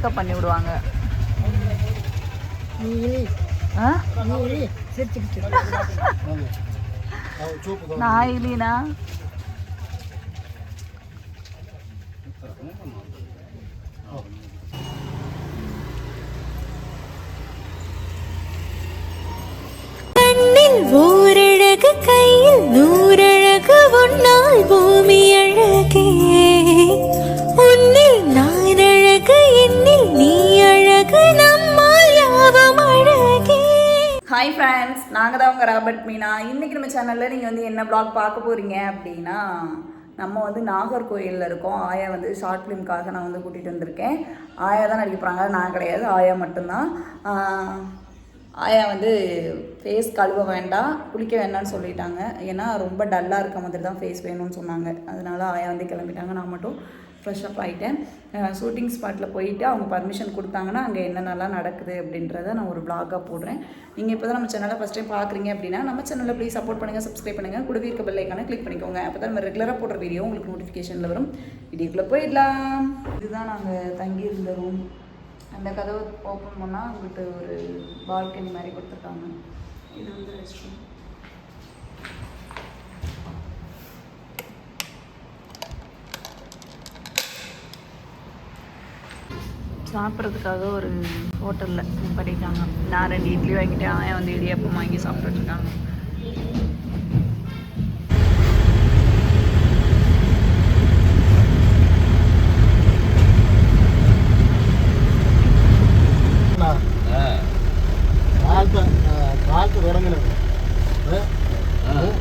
Makeup பண்ணி விடுவாங்க. நான் இல்லைனா ஓரழகு கையில் நூறழகு உன்னால் பூமி அழகே உன்னில் நான் அழகு என்னில் நீ அழகு நம்மால் யாவும் அழகே. ஹாய் ஃப்ரெண்ட்ஸ், நாங்கள் தான் உங்கள் ராபர்ட் மீனா. இன்றைக்கி நம்ம சேனலில் நீங்கள் வந்து என்ன ப்ளாக் பார்க்க போகிறீங்க அப்படின்னா, நம்ம வந்து நாகர்கோயிலில் இருக்கோம். ஆயா வந்து ஷார்ட் ஃபிலிம்காக நான் வந்து கூட்டிகிட்டு வந்திருக்கேன். ஆயா தான் நடிக்க போகிறாங்க, நான் கிடையாது, ஆயா மட்டும்தான். ஆயா வந்து ஃபேஸ் கழுவ வேண்டாம், குளிக்க வேண்டாம்னு சொல்லிட்டாங்க. ஏன்னா ரொம்ப டல்லாக இருக்க மாதிரி தான் ஃபேஸ் வேணும்னு சொன்னாங்க. அதனால ஆயா வந்து கிளம்பிட்டாங்க. நான் மட்டும் ஃப்ரெஷ்அப் ஆகிட்டேன். ஷூட்டிங் ஸ்பாட்டில் போயிட்டு அவங்க பர்மிஷன் கொடுத்தாங்கன்னா அங்கே என்னென்னலாம் நடக்குது அப்படின்றத நான் ஒரு வ்ளாகாக போடுறேன். நீங்கள் இப்போ தான் நம்ம சேனலை ஃபஸ்ட் டைம் பார்க்குறீங்க அப்படின்னா நம்ம சேனலில் ப்ளீஸ் சப்போர்ட் பண்ணுங்கள், சப்ஸ்கிரைப் பண்ணுங்கள், கூடவே இருக்க பெல் ஐக்கானை கிளிக் பண்ணிக்கோங்க. அப்போ தான் நம்ம ரெகுலராக போடுற வீடியோ உங்களுக்கு நோட்டிஃபிகேஷனில் வரும். வீடியோக்குள்ளே போயிடலாம். இதுதான் நாங்கள் தங்கி இருந்த ரூம். அந்த கதவை ஓப்பன் பண்ணால் அவங்கள்ட்ட ஒரு பால்கனி மாதிரி கொடுத்துருக்காங்க. இது வந்து ரெஸ்ட் ரூம். சாப்பிட்றதுக்காக ஒரு ஹோட்டலில் பண்ணிட்டாங்க. நான் 2 இட்லி வாங்கிட்டேன், ஆயா வந்து இடியாப்பம் வாங்கி சாப்பிட்டுட்ருக்காங்க. காற்று தொடங்கினது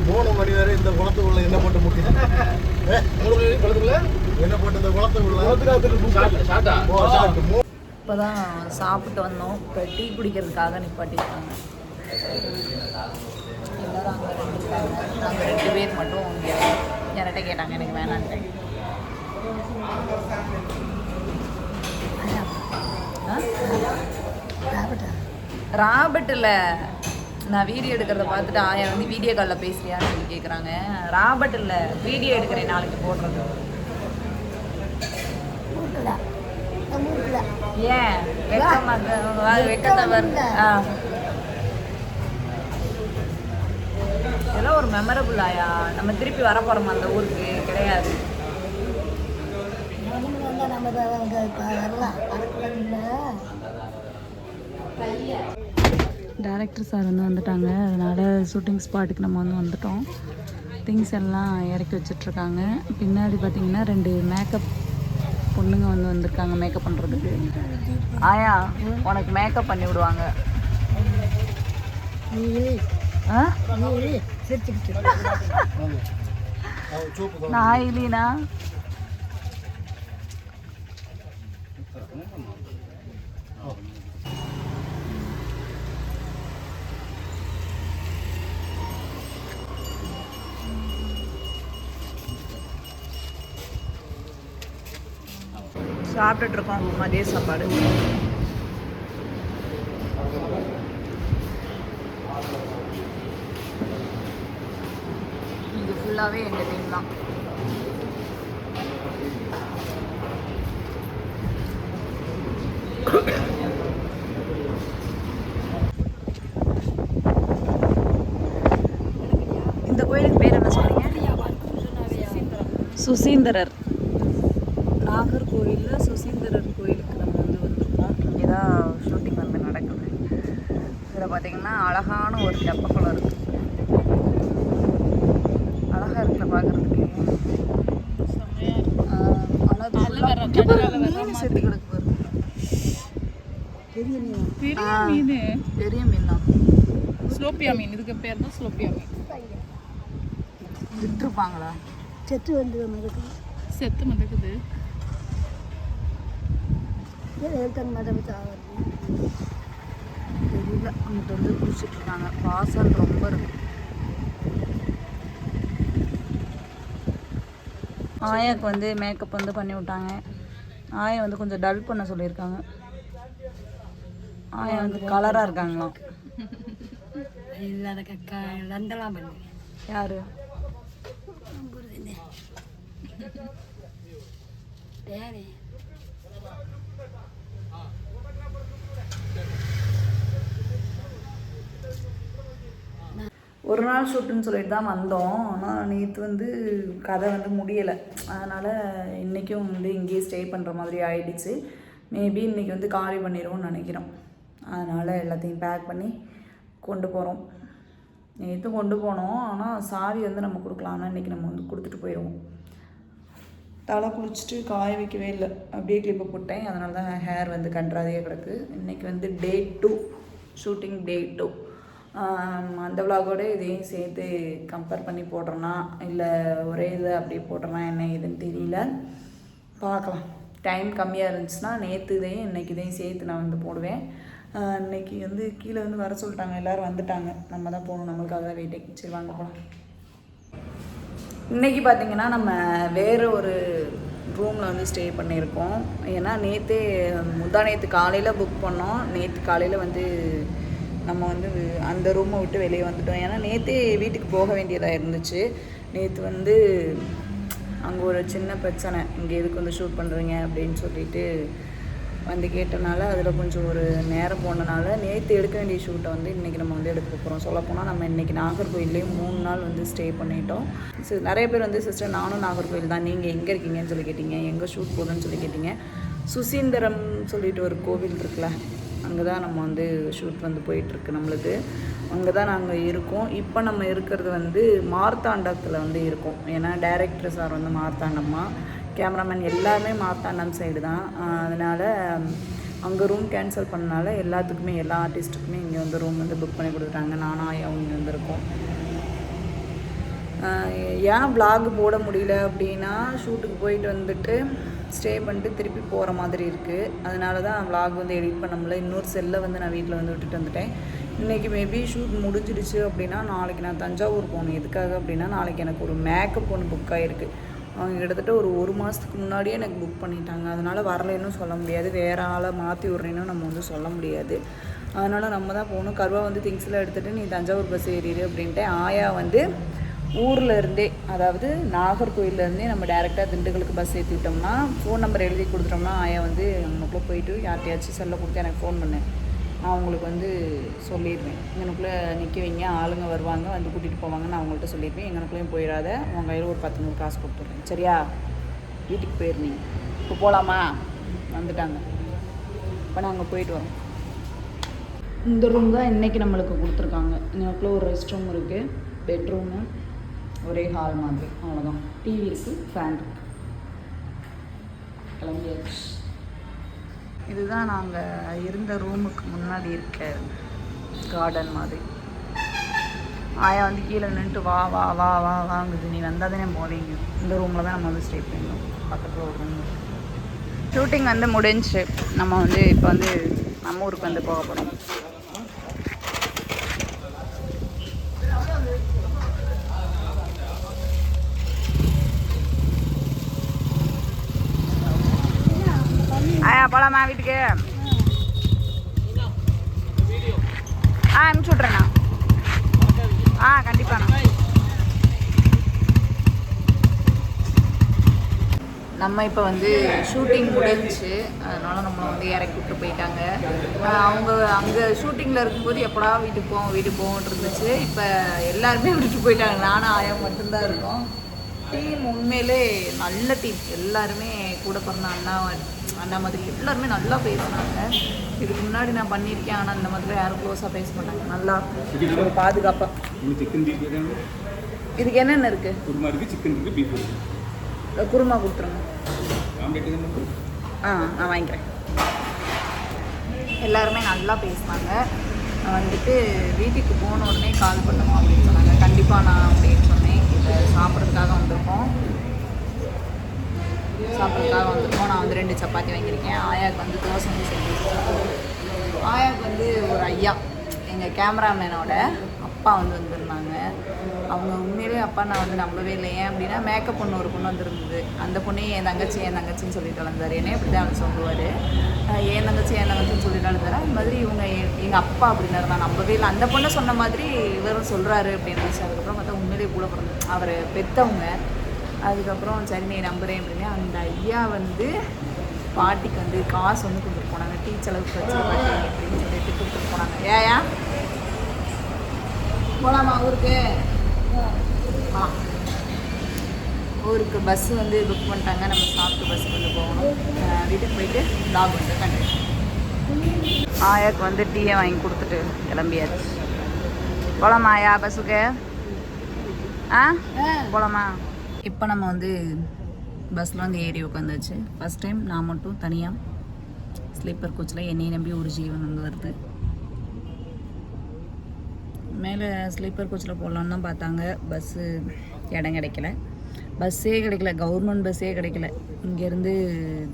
3 மணி வரை இந்த குளத்துக்குள்ள என்ன போட்டு முட்டி என்ன போட்டு இந்த குளத்துக்குள்ள இப்போ தான் சாப்பிட்டு வந்தோம். இப்போ டீ குடிக்கிறதுக்காக நிப்பாட்டிருக்காங்க. எல்லோரும் அங்கே 2 இருக்காங்க. நாங்கள் 2 பேர் மட்டும் இங்கே என்கிட்ட கேட்டாங்க, எனக்கு வேணான்ட்டேன். ராபர்ட் இல்லை, நான் வீடியோ எடுக்கிறத பார்த்துட்டு ஆயா வந்து வீடியோ காலில் பேசுறியான்னு சொல்லி கேட்குறாங்க. ராபர்ட் இல்லை, வீடியோ எடுக்கிறேன், நாளைக்கு போடுறது. ஏன் வெக்கத்தை வருது? இதெல்லாம் ஒரு மெமரபுள் ஆயா. நம்ம திருப்பி வர போகிறோம் அந்த ஊருக்கு, கிடையாது. டைரக்டர் சார் வந்து வந்துட்டாங்க. அதனால் ஷூட்டிங் ஸ்பாட்டுக்கு நம்ம வந்து வந்துட்டோம். திங்ஸ் எல்லாம் இறக்கி வச்சிட்ருக்காங்க. பின்னாடி பார்த்திங்கன்னா 2 மேக்கப் பொண்ணுங்க வந்து வந்திருக்காங்க மேக்கப் பண்ணுறதுக்கு. ஆயா உனக்கு மேக்கப் பண்ணி விடுவாங்க. நான் இல்லைனா சாப்பிட்டுட்ருக்கோம் மதிய சாப்பாடு. இது ஃபுல்லாகவே எங்கள் டீம் தான். இந்த கோயிலுக்கு பேர் என்ன சொன்னீங்க? சுசீந்திரர். நாகர்கோவிலில் சுசீந்திரர் கோயிலுக்கு நம்ம வந்து வந்திருக்கோம். இங்கே தான் ஷூட்டிங் வந்து நடக்குது. இதில் பார்த்திங்கன்னா அழகான ஒரு தெப்பக்குளம் இருக்குது. அழகாக இருக்குல்ல பார்க்குறதுக்கு. ஆனால் செத்து கிடக்கு பாருங்க. பெரிய மீன் தான். ஸ்லோப்பியா மீன். இதுக்கு பேர் தான் ஸ்லோப்பியா மீன். விட்டுருப்பாங்களா? செத்து மிதக்குது. தெரியல. அங்கிட்ட வந்து குடிச்சிட்ருக்காங்க. வாசல் ரொம்ப இருக்கு. ஆயாவுக்கு வந்து மேக்கப் வந்து பண்ணி விட்டாங்க. ஆயா வந்து கொஞ்சம் டல் பண்ண சொல்லியிருக்காங்க. ஆயா வந்து கலராக இருக்காங்களாம். யாரு? ஒரு நாள் ஷூட்டுன்னு சொல்லிட்டு தான் வந்தோம். ஆனால் நேற்று வந்து கதை வந்து முடியலை. அதனால் இன்றைக்கும் வந்து இங்கேயே ஸ்டே பண்ணுற மாதிரி ஆகிடுச்சு. மேபி இன்றைக்கி வந்து காலி பண்ணிடுவோம்னு நினைக்கிறோம். அதனால் எல்லாத்தையும் பேக் பண்ணி கொண்டு போகிறோம். நேற்று கொண்டு போனோம், ஆனால் சாவி வந்து நம்ம கொடுக்கலாம். ஆனால் இன்றைக்கி நம்ம வந்து கொடுத்துட்டு போயிடுவோம். தலை குளிச்சுட்டு காய வைக்கவே இல்லை, அப்படியே கிளிப்பை போட்டேன். அதனால தான் ஹேர் வந்து கன்றாதையே கிடக்கு. இன்றைக்கி வந்து டே 2, ஷூட்டிங் டே 2. அந்த விலாகோட இதையும் சேர்த்து கம்பேர் பண்ணி போடுறேன்னா இல்லை ஒரே இது அப்படியே போடுறேன்னா என்ன இதுன்னு தெரியல, பார்க்கலாம். டைம் கம்மியாக இருந்துச்சுன்னா நேற்று இதையும் இன்றைக்கி இதையும் சேர்த்து நான் வந்து போடுவேன். இன்றைக்கி வந்து கீழே வந்து வர சொல்லிட்டாங்க, எல்லோரும் வந்துட்டாங்க. நம்ம தான் போகணும், நம்மளுக்காக தான் வெயிட்டிங். சரி வாங்க போகலாம். இன்றைக்கி பார்த்திங்கன்னா நம்ம வேறு ஒரு ரூமில் வந்து ஸ்டே பண்ணியிருக்கோம். ஏன்னா நேற்றே நேற்று காலையில் புக் பண்ணோம். நேற்று காலையில் வந்து நம்ம வந்து அந்த ரூமை விட்டு வெளியே வந்துட்டோம். ஏன்னா நேற்றே வீட்டுக்கு போக வேண்டியதாக இருந்துச்சு. நேற்று வந்து அங்கே ஒரு சின்ன பிரச்சனை, இங்கே எதுக்கு வந்து ஷூட் பண்ணுறீங்க அப்படின்னு சொல்லிட்டு வந்து கேட்டனால அதில் கொஞ்சம் ஒரு நேரம் போனனால நேற்று எடுக்க வேண்டிய ஷூட்டை வந்து இன்றைக்கி நம்ம வந்து எடுக்க போகிறோம். சொல்லப்போனால் நம்ம இன்றைக்கி நாகர்கோயிலே 3 நாள் வந்து ஸ்டே பண்ணிட்டோம். நிறைய பேர் வந்து சிஸ்டர் நானும் நாகர்கோயில் தான், நீங்கள் எங்கே இருக்கீங்கன்னு சொல்லி கேட்டிங்க, எங்கே ஷூட் போகுதுன்னு சொல்லி கேட்டிங்க. சுசீந்திரம் சொல்லிட்டு ஒரு கோவில் இருக்குல்ல, அங்கே தான் நம்ம வந்து ஷூட் வந்து போயிட்டுருக்கு நம்மளுக்கு. அங்கே தான் நாங்கள் இருக்கோம். இப்போ நம்ம இருக்கிறது வந்து மார்த்தாண்டத்தில் வந்து இருக்கோம். ஏன்னா டைரக்டர் சார் வந்து மார்த்தாண்டம்மா, கேமராமேன் எல்லாருமே மார்த்தாண்டம் சைடு தான். அதனால் அங்கே ரூம் கேன்சல் பண்ணனால எல்லாத்துக்குமே, எல்லா ஆர்டிஸ்ட்டுக்குமே இங்கே வந்து ரூம் வந்து புக் பண்ணி கொடுத்துட்டாங்க. நானும் ஆயாவும் இங்கே வந்துருக்கோம். ஏன் vlog போட முடியல அப்படின்னா, ஷூட்டுக்கு போயிட்டு வந்துட்டு ஸ்டே பண்ணிட்டு திருப்பி போகிற மாதிரி இருக்குது. அதனால தான் vlog வந்து எடிட் பண்ண முடியல. இன்னொரு செல்லை வந்து நான் வீட்டில் வந்து விட்டுட்டு வந்துட்டேன். இன்றைக்கி மேபி ஷூட் முடிஞ்சிடுச்சு அப்படின்னா நாளைக்கு நான் தஞ்சாவூர் போகணும். எதுக்காக அப்படின்னா, நாளைக்கு எனக்கு ஒரு மேக்கப் ஒன்று புக் ஆகிருக்கு. அவங்க கிட்டத்தட்ட ஒரு மாதத்துக்கு முன்னாடியே எனக்கு புக் பண்ணிட்டாங்க. அதனால் வரலைன்னு சொல்ல முடியாது, வேறு ஆளை மாற்றி விட்றேன்னு நம்ம வந்து சொல்ல முடியாது. அதனால் நம்ம தான் போகணும். கருவா வந்து திங்ஸ்லாம் எடுத்துகிட்டு நீ தஞ்சாவூர் பஸ் ஏறிடு அப்படின்ட்டு ஆயா வந்து ஊரில் இருந்தே, அதாவது நாகர்கோயிலேருந்தே நம்ம டேரெக்டாக திண்டுக்கலுக்கு பஸ் ஏற்றி விட்டோம்னா, ஃபோன் நம்பர் எழுதி கொடுத்துட்டோம்னா ஆயா வந்து அவங்களுக்குள்ளே போயிட்டு யார்கிட்டையாச்சும் செல்லை கொடுத்து எனக்கு ஃபோன் பண்ணேன், நான் அவங்களுக்கு வந்து சொல்லிடுவேன். எங்களுக்குள்ளே நிற்க வைங்க, ஆளுங்க வருவாங்க வந்து கூட்டிகிட்டு போவாங்க, நான் அவங்கள்ட்ட சொல்லிடுவேன். எங்களுக்குள்ளேயும் போயிடாத, உங்கள் கையில் ஒரு 10 காசு கொடுத்துட்றேன், சரியா? வீட்டுக்கு போயிருந்தீங்க, இப்போ போகலாமா? வந்துட்டாங்க. இப்போ நாங்கள் போயிட்டு வரோம். இந்த ரூம் தான் இன்றைக்கி நம்மளுக்கு கொடுத்துருக்காங்க. எங்களுக்குள்ளே ஒரு ரெஸ்ட் ரூம் இருக்குது, பெட்ரூமு, ஒரே ஹால் மாதிரி, அவ்வளோதான். டிவி இருக்குது, ஃபேன் இருக்குது. கிளம்பியாச்சு. இதுதான் நாங்கள் இருந்த ரூமுக்கு முன்னாடி இருக்க கார்டன் மாதிரி. ஆயா வந்து கீழே நின்றுட்டு வா வா வா வா வாங்குது, நீ வந்தால் தானே போவீங்க. இந்த ரூமில் தான் நம்ம வந்து ஸ்டே பண்ணோம். பக்கத்தில் ஒரு ரூம். ஷூட்டிங் வந்து முடிஞ்சு நம்ம வந்து இப்போ வந்து நம்ம ஊருக்கு வந்து போக போகிறோம். ஆயா போகலாமா வீட்டுக்கு? அனுப்பிச்சி விட்றேண்ணா. கண்டிப்பாண்ணா. நம்ம இப்போ வந்து ஷூட்டிங் முடிஞ்சு, அதனால் நம்மளை வந்து இறக்கி விட்டு போயிட்டாங்க. அவங்க அங்கே ஷூட்டிங்கில் இருக்கும்போது எப்படா வீட்டுக்கு போவோம்னு இருந்துச்சு. இப்போ எல்லாருமே விட்டுட்டு போயிட்டாங்க, நானும் ஆயா மட்டும்தான் இருக்கோம். டீம் உண்மையிலே நல்ல டீம். எல்லாருமே கூட பிறந்த அண்ணா மாதிரி எல்லாருமே நல்லா பேசினாங்க. இதுக்கு முன்னாடி நான் பண்ணியிருக்கேன், ஆனால் இந்த மாதிரி யாரும் க்ளோஸாக பேச மாட்டாங்க. நல்லா பாதுகாப்பாக. இதுக்கு என்னென்ன இருக்குது? குருமா இருக்குது, சிக்கன் இருக்குது, பீஃப் இருக்குது. குருமா கொடுத்துருங்க. நான் வாங்கிக்கிறேன். எல்லாருமே நல்லா பேசினாங்க. நான் வந்துட்டு வீட்டுக்கு போன உடனே கால் பண்ணுவோம் அப்படின்னு சொன்னாங்க. கண்டிப்பாக நான் அப்படின்னு சொன்னேன். இப்போ சாப்பிட்றதுக்காக வந்திருக்கோம். நான் வந்து 2 சப்பாத்தி வாங்கியிருக்கேன். ஆயாவுக்கு வந்து தோசை வந்து செஞ்சு. ஆயாவுக்கு வந்து ஒரு ஐயா, எங்கள் கேமராமேனோட அப்பா வந்து வந்திருந்தாங்க. அவங்க உண்மையிலே அப்பா நான் வந்து நம்பவே இல்லை. ஏன் அப்படின்னா, மேக்கப் பொண்ணு ஒரு பொண்ணு வந்துருந்தது. அந்த பொண்ணே என் தங்கச்சின்னு சொல்லிட்டு வளர்ந்தார். என்னை அப்படி தான் அவர் சொல்லுவார், என் தங்கச்சின்னு சொல்லிட்டு வளர்ந்தார். அது மாதிரி இவங்க எங்கள் அப்பா அப்படின்னாரு. நான் நம்பவே இல்லை. அந்த பொண்ணை சொன்ன மாதிரி இவரும் சொல்கிறாரு அப்படின்னு நினச்சி. அதுக்கப்புறம் பார்த்தா உண்மையிலே கூட பிறந்த அவரை பெற்றவங்க. அதுக்கப்புறம் சரி நீ நம்புகிறேன் அப்படின்னு அந்த ஐயா வந்து பாட்டிக்கு வந்து காசு வந்து கொடுத்துட்டு போனாங்க. டீ செலவுக்கு வச்சு பாட்டி அப்படின்னு சொல்லிட்டு கொடுத்துட்டு போனாங்க. ஏயா போகலாமா ஊருக்கு? ஊருக்கு பஸ் வந்து புக் பண்ணிட்டாங்க. நம்ம சாப்பிட்டு பஸ்ஸுக்கு வந்து போகணும். வீட்டுக்கு போயிட்டு டாக் வந்து கண்டிப்பாக ஆயாக்கு வந்து டீயை வாங்கி கொடுத்துட்டு கிளம்பியாச்சு. போகலாமா ஆயா பஸ்ஸுக்கு? போகலாமா? இப்போ நம்ம வந்து பஸ்ஸில் வந்து ஏறி உட்காந்தாச்சு. ஃபஸ்ட் டைம் நான் மட்டும் தனியாக ஸ்லீப்பர் கோச்சில் என்னையை நம்பி ஒரு ஜீவன் வந்து வருது. மேலே ஸ்லீப்பர் கோச்சில் போடலான்னு தான் பார்த்தாங்க. பஸ்ஸு இடம் கிடைக்கல. பஸ்ஸே கிடைக்கல, கவர்மெண்ட் பஸ்ஸே கிடைக்கல இங்கேருந்து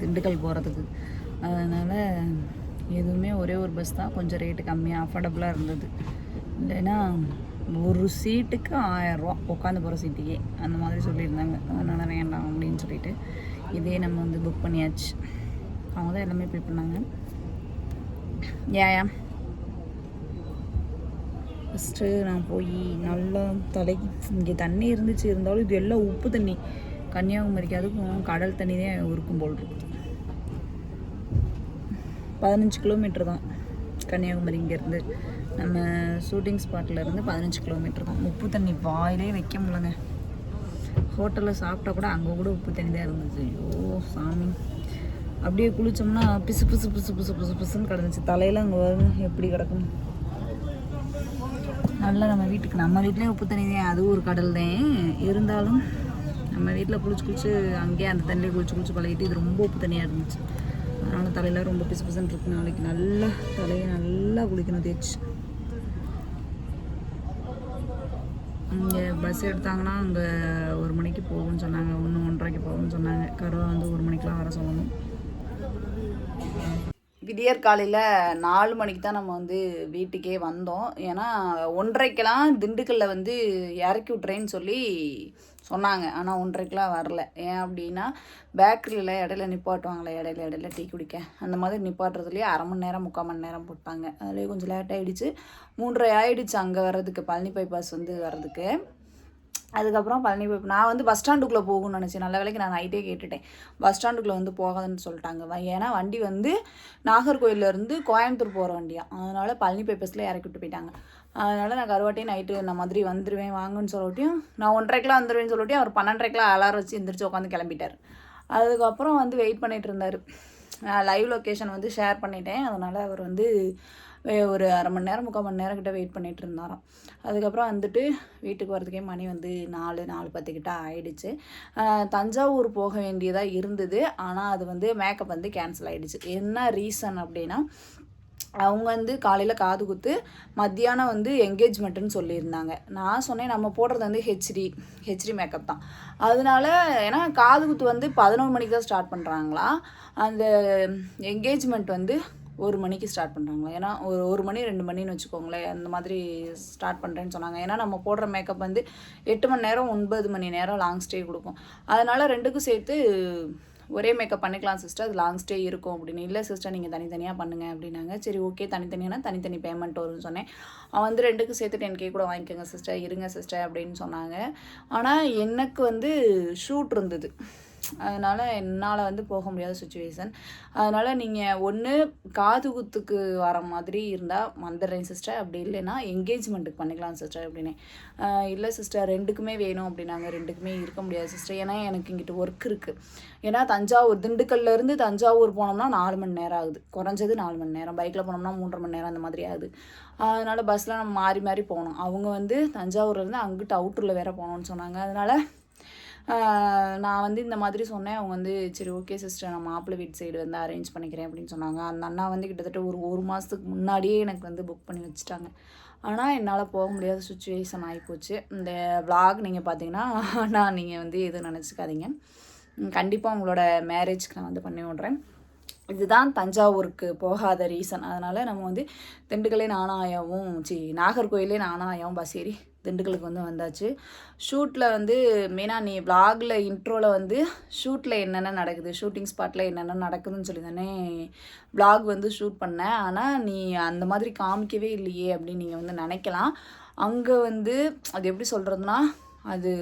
திண்டுக்கல் போகிறதுக்கு. அதனால் எதுவுமே ஒரே ஒரு பஸ் தான் கொஞ்சம் ரேட்டு கம்மியாக அஃபோர்டபுளாக இருந்தது. இல்லைன்னா ஒரு சீட்டுக்கு 1000 ரூபா உட்காந்து போகிற சீட்டுக்கே அந்த மாதிரி சொல்லியிருந்தாங்க. அதனால் வேண்டாம் அப்படின்னு சொல்லிட்டு இதே நம்ம வந்து புக் பண்ணியாச்சு. அவங்க தான் எல்லாமே பே பண்ணாங்க. ஏன் ஃபஸ்ட்டு நான் போய் நல்லா தலைக்கு இங்கே தண்ணி இருந்துச்சு, இருந்தாலும் இது எல்லாம் உப்பு தண்ணி. கன்னியாகுமரிக்கு அதுக்கும் கடல் தண்ணி தான் இருக்கும் போல் இருக்குது. 15 கிலோமீட்டர் தான் கன்னியாகுமரி இங்கேருந்து. நம்ம ஷூட்டிங் ஸ்பாட்லேருந்து 15 கிலோமீட்டர் தான். உப்பு தண்ணி வாயிலே வைக்க முடியலங்க. ஹோட்டலில் சாப்பிட்டா கூட அங்கே கூட உப்பு தண்ணி தான் இருந்துச்சு. ஐயோ சாமி, அப்படியே குளித்தோம்னா பிசு பிசு பிசு பிசு பிசு பிசுன்னு கிடந்துச்சு. தலையெல்லாம் அங்கே வரும் எப்படி கிடக்கும். நல்லா நம்ம வீட்லேயே உப்பு தண்ணி தான், அதுவும் ஒரு கடல் தான். இருந்தாலும் நம்ம வீட்டில் குளிச்சு அங்கேயே அந்த தண்ணியில் குளிச்சு பழகிட்டு இது ரொம்ப உப்பு தண்ணியாக இருந்துச்சு. அதனால் தலையெல்லாம் ரொம்ப பிசு பிசுன்னு இருக்கு. நாளைக்கு நல்லா தலையை நல்லா குளிக்கணும் தேய்ச்சி. இங்கே பஸ் எடுத்தாங்கன்னா அங்கே 1 மணிக்கு போகும்னு சொன்னாங்க, 1-1:30 போகும்னு சொன்னாங்க. கருவா வந்து 1 மணிக்கெலாம் வர சொல்லணும். விடியற் காலையில் 4 மணிக்கு தான் நம்ம வந்து வீட்டுக்கே வந்தோம். ஏன்னா 1:30க்கெலாம் திண்டுக்கல்லில் வந்து இறக்கி விட்றேன்னு சொல்லி சொன்னாங்க. ஆனால் 1:30க்கெலாம் வரல. ஏன் அப்படின்னா பேக்கரியில் இடையில நிப்பாட்டுவாங்களே, இடையில டீ குடிக்க, அந்த மாதிரி நிப்பாட்டுறதுலேயே 1/2 மணி நேரம் 3/4 மணி நேரம் போட்டாங்க. அதுலேயே கொஞ்சம் லேட் ஆகிடுச்சு. 3:30 ஆகிடுச்சு அங்கே வர்றதுக்கு, பழனி பைபாஸ் வந்து வர்றதுக்கு. அதுக்கப்புறம் பழனி போய் நான் வந்து பஸ் ஸ்டாண்டுக்குள்ளே போகணும்னு நினச்சேன். நல்ல வேலைக்கு நான் நைட்டே கேட்டுட்டேன். பஸ் ஸ்டாண்டுக்குள்ளே வந்து போகாதுன்னு சொல்லிட்டாங்க. ஏன்னா வண்டி வந்து நாகர்கோயிலேருந்து கோயம்புத்தூர் போகிற வண்டியாக, அதனால் பழனி பைபாஸில் இறக்கி விட்டு போயிட்டாங்க. அதனால் நான் கருவாட்டையும் நைட்டு இந்த மாதிரி வந்துடுவேன் வாங்கன்னு சொல்லிட்டையும், நான் 1:30க்கெலாம் வந்துடுவேன்னு சொல்லிட்டையும் அவர் 12:30க்கெலாம் அலாரம் வச்சு எந்திரிச்சு உட்காந்து கிளம்பிட்டார். அதுக்கப்புறம் வந்து வெயிட் பண்ணிகிட்டு இருந்தார். லைவ் லொக்கேஷன் வந்து ஷேர் பண்ணிட்டேன். அதனால் அவர் வந்து ஒரு 1/2 மணி நேரம் 3/4 மணி நேரம் கிட்ட வெயிட் பண்ணிகிட்டு இருந்தாராம். அதுக்கப்புறம் வந்துட்டு வீட்டுக்கு வரதுக்கே மணி வந்து 4:10 கிட்ட ஆகிடுச்சு. தஞ்சாவூர் போக வேண்டியதாக இருந்தது. ஆனால் அது வந்து மேக்கப் வந்து கேன்சல் ஆகிடுச்சு. என்ன ரீசன் அப்படின்னா, அவங்க வந்து காலையில் காது குத்து, மத்தியானம் வந்து என்கேஜ்மெண்ட்டுன்னு சொல்லியிருந்தாங்க. நான் சொன்னேன் நம்ம போடுறது வந்து ஹெச்டி மேக்கப் தான். அதனால ஏன்னா காது குத்து வந்து 11 மணிக்கு தான் ஸ்டார்ட் பண்ணுறாங்களா, அந்த என்கேஜ்மெண்ட் வந்து 1 மணிக்கு ஸ்டார்ட் பண்ணுறாங்களா. ஏன்னா 1 மணி 2 மணின்னு வச்சுக்கோங்களேன், அந்த மாதிரி ஸ்டார்ட் பண்ணுறேன்னு சொன்னாங்க. ஏன்னா நம்ம போடுற மேக்கப் வந்து 8 மணி நேரம் 9 மணி நேரம் லாங் ஸ்டே கொடுக்கும். அதனால் 2க்கும் சேர்த்து ஒரே மேக்கப் பண்ணிக்கலாம் சிஸ்டர், அது லாங் ஸ்டே இருக்கும் அப்படின்னு. இல்லை சிஸ்டர் நீங்கள் தனித்தனியாக பண்ணுங்கள் அப்படின்னாங்க. சரி ஓகே, தனித்தனியானா தனித்தனி பேமெண்ட் வரும்னு சொன்னேன். அவன் வந்து 2க்கும் சேர்த்து 10K கூட வாங்கிக்கோங்க சிஸ்டர், இருங்க சிஸ்டர் அப்படின்னு சொன்னாங்க. ஆனால் எனக்கு வந்து ஷூட் இருந்தது. அதனால் என்னால் வந்து போக முடியாத சுச்சுவேஷன். அதனால் நீங்கள் ஒன்று காது குத்துக்கு வர மாதிரி இருந்தால் வந்துடுறேன் சிஸ்டர், அப்படி இல்லைன்னா என்கேஜ்மெண்ட்டுக்கு பண்ணிக்கலாம் சிஸ்டர் அப்படின்னு. இல்லை சிஸ்டர் 2க்குமே வேணும் அப்படின்னாங்க. 2க்குமே இருக்க முடியாது சிஸ்டர், ஏன்னா எனக்கு இங்கிட்ட ஒர்க் இருக்குது. ஏன்னா திண்டுக்கல்லேருந்து தஞ்சாவூர் போனோம்னா 4 மணி நேரம் ஆகுது, குறைஞ்சது 4 மணி நேரம். பைக்கில் போனோம்னா 3.5 மணி நேரம் அந்த மாதிரி ஆகுது. அதனால் பஸ்ஸில் நம்ம மாறி மாறி போகணும். அவங்க வந்து தஞ்சாவூர்லேருந்து அங்கிட்டு அவுட்டரில் வேறு போகணுன்னு சொன்னாங்க. அதனால் நான் வந்து இந்த மாதிரி சொன்னேன். அவங்க வந்து சரி ஓகே சிஸ்டர், நான் மாப்பிள்ளை வீட்டு சைடு வந்து அரேஞ்ச் பண்ணிக்கிறேன் அப்படின்னு சொன்னாங்க. அந்த அண்ணா வந்து கிட்டத்தட்ட ஒரு மாதத்துக்கு முன்னாடியே எனக்கு வந்து புக் பண்ணி வச்சுட்டாங்க. ஆனால் என்னால் போக முடியாத சுச்சுவேஷன் ஆகிப்போச்சு. இந்த vlog நீங்கள் பார்த்தீங்கன்னா நீங்கள் வந்து எதுவும் நினச்சிக்காதீங்க. கண்டிப்பாக உங்களோட மேரேஜ்க்கு நான் வந்து பண்ணி விட்றேன். இதுதான் தஞ்சாவூருக்கு போகாத ரீசன். அதனால் நம்ம வந்து திண்டுக்கல்லே நானாயாவும் நாகர்கோயிலே நானாயாவும் பஸ் ஏறி திண்டுக்கலுக்கு வந்து வந்தாச்சு. ஷூட்டில் வந்து மெயினாக நீ vlogல இன்ட்ரோவில் வந்து ஷூட்டில் என்னென்ன நடக்குது, ஷூட்டிங் ஸ்பாட்டில் என்னென்ன நடக்குதுன்னு சொல்லி தானே vlog வந்து ஷூட் பண்ணேன். ஆனால் நீ அந்த மாதிரி காமிக்கவே இல்லையே அப்படின்னு நீங்கள் வந்து நினைக்கலாம். அங்கே வந்து அது எப்படி சொல்கிறதுனா, அது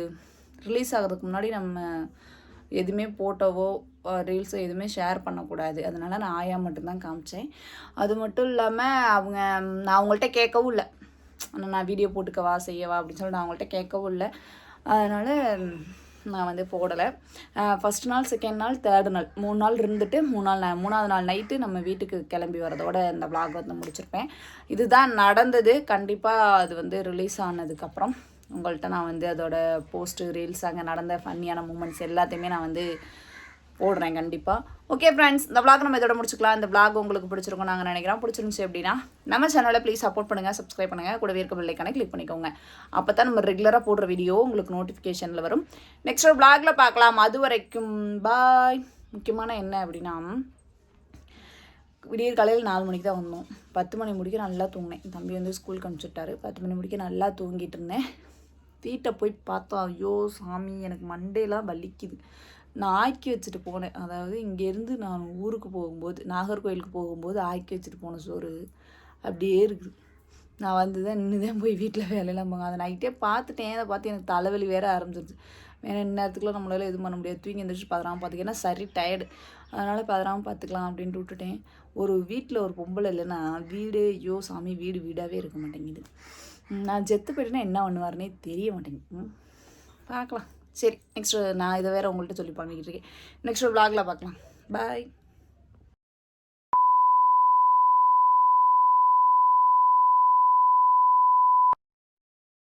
ரிலீஸ் ஆகிறதுக்கு முன்னாடி நம்ம எதுவுமே ஃபோட்டோவோ ரீல்ஸோ எதுவுமே ஷேர் பண்ணக்கூடாது. அதனால் நான் ஆயா மட்டும்தான் காமிச்சேன். அது மட்டும் இல்லாமல் நான் அவங்கள்ட்ட கேட்கவும் இல்லை. நான் வீடியோ போட்டுக்கவா செய்யவா அப்படின்னு சொல்லி நான் அவங்கள்ட்ட கேட்கவும் இல்லை. அதனால் நான் வந்து போடலை. ஃபஸ்ட் நாள், செகண்ட் நாள், தேர்டு நாள் 3 நாள் இருந்துட்டு 3ஆவது நாள் நைட்டு நம்ம வீட்டுக்கு கிளம்பி வரதோட இந்த vlog வந்து முடிச்சிருப்பேன். இதுதான் நடந்தது. கண்டிப்பாக அது வந்து ரிலீஸ் ஆனதுக்கப்புறம் உங்கள்கிட்ட நான் வந்து அதோட போஸ்ட்டு, ரீல்ஸ், அங்கே நடந்த ஃபன்னியான மூமெண்ட்ஸ் எல்லாத்தையுமே நான் வந்து போடுறேன் கண்டிப்பாக. ஓகே ஃப்ரெண்ட்ஸ், இந்த vlog நம்ம இதோட முடிச்சுக்கலாம். இந்த vlog உங்களுக்கு பிடிச்சிருக்கும் நாங்கள் நினைக்கிறோம். பிடிச்சிருந்துச்சு அப்படின்னா நம்ம சேனலை ப்ளீஸ் சப்போர்ட் பண்ணுங்கள், சப்ஸ்கிரைப் பண்ணுங்கள், கூடவே இருக்க பெல் ஐக்கானை கிளிக் பண்ணிக்கோங்க. அப்போ தான் நம்ம ரெகுலராக போடுற வீடியோ உங்களுக்கு நோட்டிஃபிகேஷனில் வரும். நெக்ஸ்ட் ஒரு vlogல பார்க்கலாம். அது வரைக்கும் பாய். முக்கியமான என்ன அப்படின்னா, விடியற் காலையில் 4 மணிக்கு தான் வந்தோம். 10 மணி முடிக்க நல்லா தூங்கினேன். தம்பி வந்து ஸ்கூலுக்கு அனுப்பிச்சுட்டாரு. 10 மணி முடிக்க நல்லா தூங்கிட்டு இருந்தேன். வீட்டை போய் பார்த்தோம். ஐயோ சாமி, எனக்கு மண்டேலாம் வலிக்குது. நான் ஆக்கி வச்சுட்டு போனேன். அதாவது இங்கேருந்து நான் ஊருக்கு போகும்போது, நாகர்கோயிலுக்கு போகும்போது ஆக்கி வச்சுட்டு போன சோறு அப்படியே இருக்குது. நான் வந்து தான் நின்று தான் போய் வீட்டில் வேலையெல்லாம் போங்க. அதை நைட்டே பார்த்துட்டேன். அதை பார்த்து எனக்கு தலைவலி வேறு ஆரம்பிச்சிருச்சு. வேணா இந்நேரத்துக்குலாம் நம்மளால எதுவும் பண்ண முடியாது. தூங்கி எந்திரிச்சு பதறாமல் பார்த்துக்கேன்னா சரி டயர்டு. அதனால் பதறாமல் பார்த்துக்கலாம் அப்படின்ட்டு விட்டுட்டேன். ஒரு வீட்டில் ஒரு பொம்பளை இல்லைன்னா வீடு, ஐயோ சாமி, வீடாகவே இருக்க மாட்டேங்குது. நான் செத்து போயிட்டேன்னா என்ன பண்ணுவாருன்னே தெரிய மாட்டேங்குது. பார்க்கலாம். சரி, நெக்ஸ்ட்டு நான் இதை வேறு உங்கள்கிட்ட சொல்லி பண்ணிக்கிட்டு இருக்கேன். நெக்ஸ்ட் ஒரு vlogல பார்க்கலாம். பாய்.